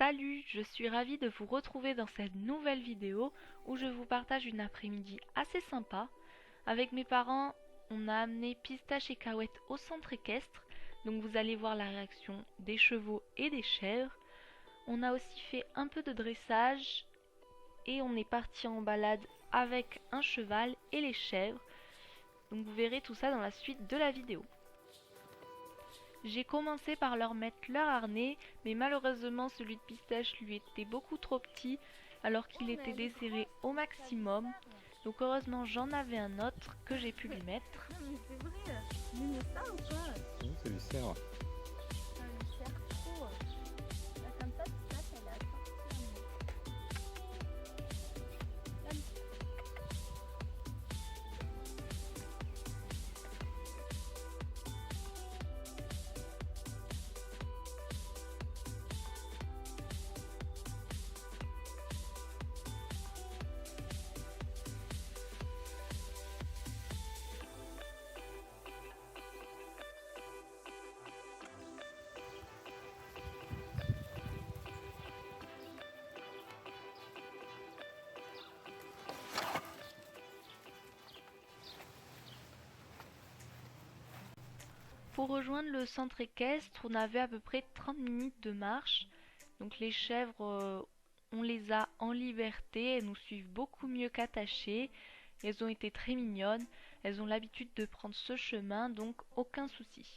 Salut, je suis ravie de vous retrouver dans cette nouvelle vidéo où je vous partage une après-midi assez sympa. Avec mes parents, on a amené Pistache et Cahuète au centre équestre, donc vous allez voir la réaction des chevaux et des chèvres. On a aussi fait un peu de dressage et on est parti en balade avec un cheval et les chèvres. Donc vous verrez tout ça dans la suite de la vidéo. J'ai commencé par leur mettre leur harnais, mais malheureusement celui de Pistache lui était beaucoup trop petit alors qu'il était desserré au maximum. Donc heureusement j'en avais un autre que j'ai pu lui mettre. Non mais c'est vrai, il aime ça ou quoi? Oui, ça lui sert. Ça lui sert trop. Là, comme ça, tu tapes, elle a sorti. Pour rejoindre le centre équestre, on avait à peu près 30 minutes de marche. Donc les chèvres, on les a en liberté, elles nous suivent beaucoup mieux qu'attachées. Elles ont été très mignonnes, elles ont l'habitude de prendre ce chemin, donc aucun souci.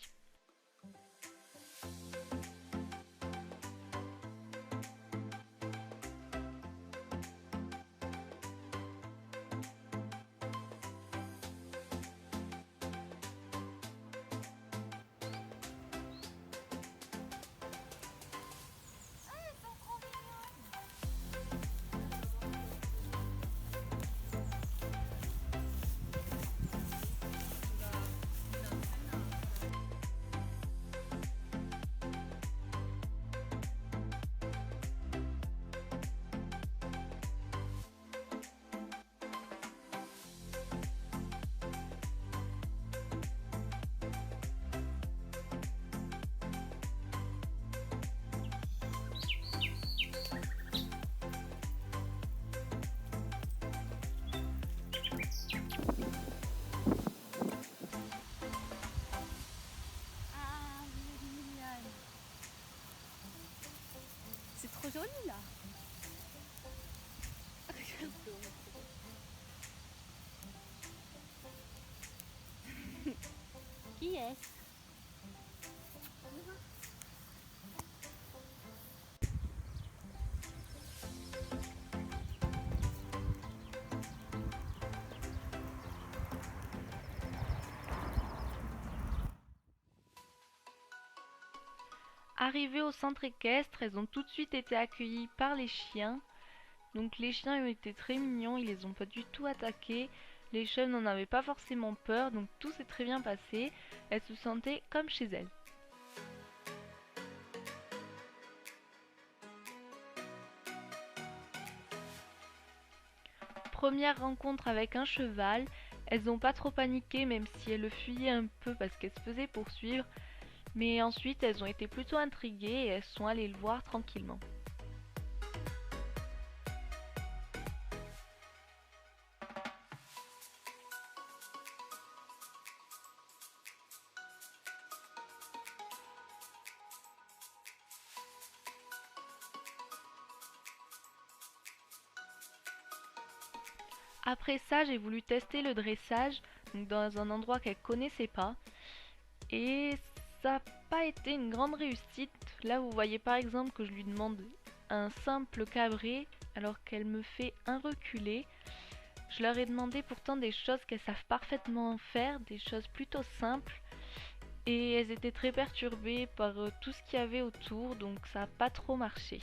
Ah, vous êtes mignonne. C'est trop joli là. Qui est-ce? Arrivées au centre équestre, elles ont tout de suite été accueillies par les chiens. Donc les chiens ont été très mignons, ils les ont pas du tout attaqués. Les chèvres n'en avaient pas forcément peur, donc tout s'est très bien passé. Elles se sentaient comme chez elles. Première rencontre avec un cheval, elles n'ont pas trop paniqué même si elles le fuyaient un peu parce qu'elles se faisaient poursuivre. Mais ensuite elles ont été plutôt intriguées et elles sont allées le voir tranquillement. Après ça, j'ai voulu tester le dressage, donc dans un endroit qu'elle connaissait pas. Et ça n'a pas été une grande réussite. Là, vous voyez par exemple que je lui demande un simple cabré alors qu'elle me fait un reculé. Je leur ai demandé pourtant des choses qu'elles savent parfaitement faire, des choses plutôt simples. Et elles étaient très perturbées par tout ce qu'il y avait autour, donc ça n'a pas trop marché.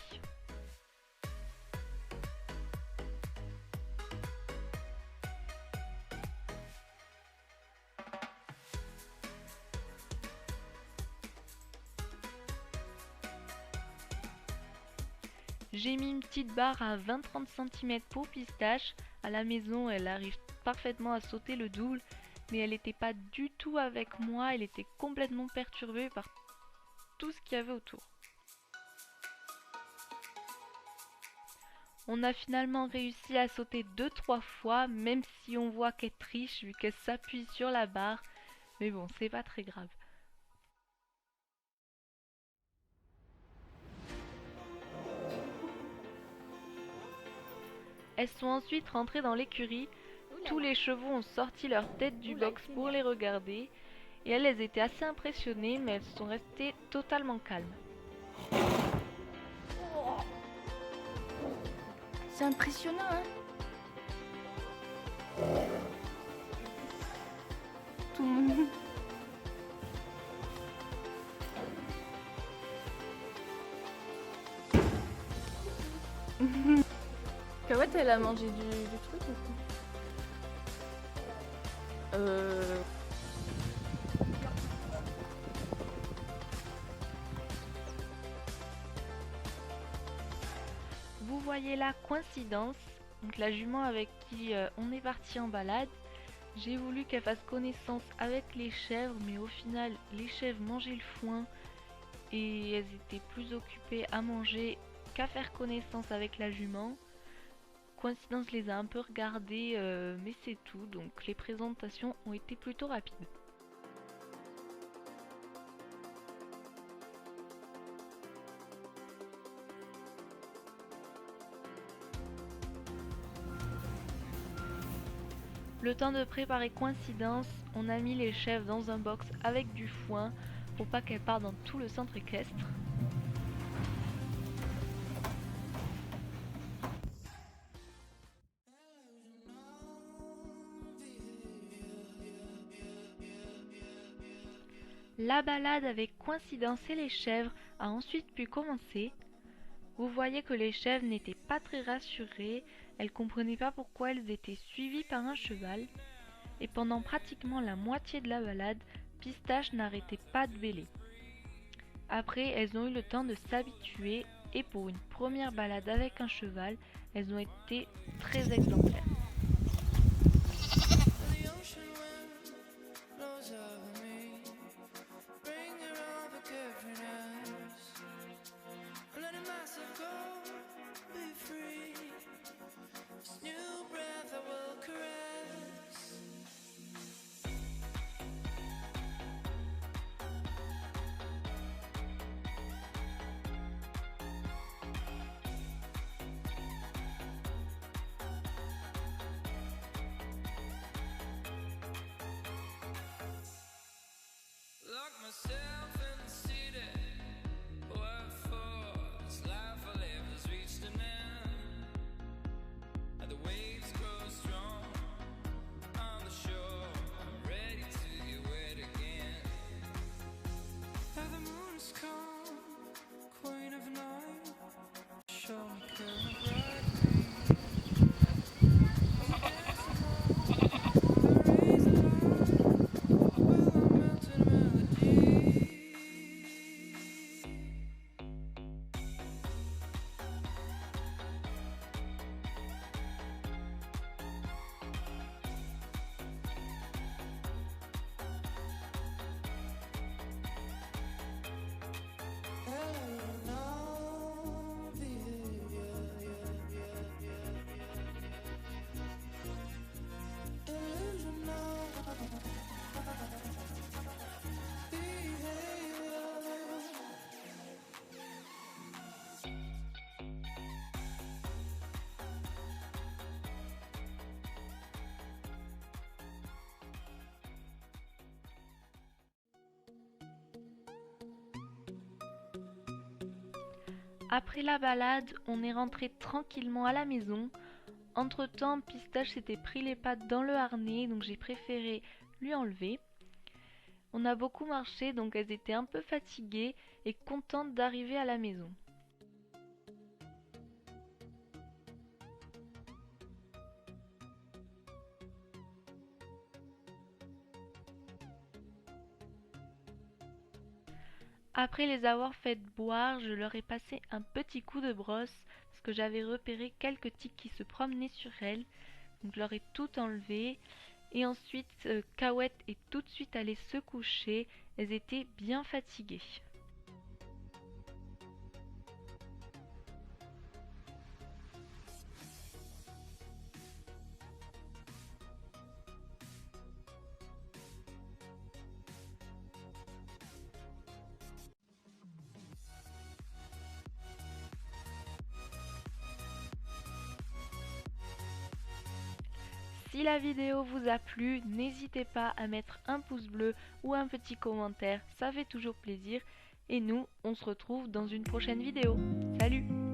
J'ai mis une petite barre à 20-30 cm pour Pistache. À la maison, elle arrive parfaitement à sauter le double, mais elle n'était pas du tout avec moi, elle était complètement perturbée par tout ce qu'il y avait autour. On a finalement réussi à sauter 2-3 fois, même si on voit qu'elle triche vu qu'elle s'appuie sur la barre. Mais bon, c'est pas très grave. Elles sont ensuite rentrées dans l'écurie. Tous les chevaux ont sorti leur tête du box pour les regarder. Et elles étaient assez impressionnées, mais elles sont restées totalement calmes. C'est impressionnant, hein. Tout le monde. Cahouette, elle a mangé du truc ou quoi? Vous voyez là Coïncidence, donc la jument avec qui on est parti en balade. J'ai voulu qu'elle fasse connaissance avec les chèvres, mais au final, les chèvres mangeaient le foin et elles étaient plus occupées à manger qu'à faire connaissance avec la jument. Coïncidence les a un peu regardées, mais c'est tout, donc les présentations ont été plutôt rapides. Le temps de préparer Coïncidence, on a mis les chèvres dans un box avec du foin pour pas qu'elles partent dans tout le centre équestre. La balade avec Coïncidence et les chèvres a ensuite pu commencer. Vous voyez que les chèvres n'étaient pas très rassurées, elles comprenaient pas pourquoi elles étaient suivies par un cheval. Et pendant pratiquement la moitié de la balade, Pistache n'arrêtait pas de bêler. Après, elles ont eu le temps de s'habituer et pour une première balade avec un cheval, elles ont été très exemplaires. Lock myself in the city. What for? This life I live has reached an end, and the waves grow strong on the shore. I'm ready to get wet again. Now the moon has come, queen of night. Show me current bright green. Après la balade, on est rentré tranquillement à la maison. Entre-temps, Pistache s'était pris les pattes dans le harnais, donc j'ai préféré lui enlever. On a beaucoup marché, donc elles étaient un peu fatiguées et contentes d'arriver à la maison. Après les avoir faites boire, je leur ai passé un petit coup de brosse parce que j'avais repéré quelques tiques qui se promenaient sur elles. Donc je leur ai tout enlevé. Et ensuite, Cahouette est tout de suite allée se coucher. Elles étaient bien fatiguées. Si la vidéo vous a plu, n'hésitez pas à mettre un pouce bleu ou un petit commentaire, ça fait toujours plaisir. Et nous, on se retrouve dans une prochaine vidéo. Salut!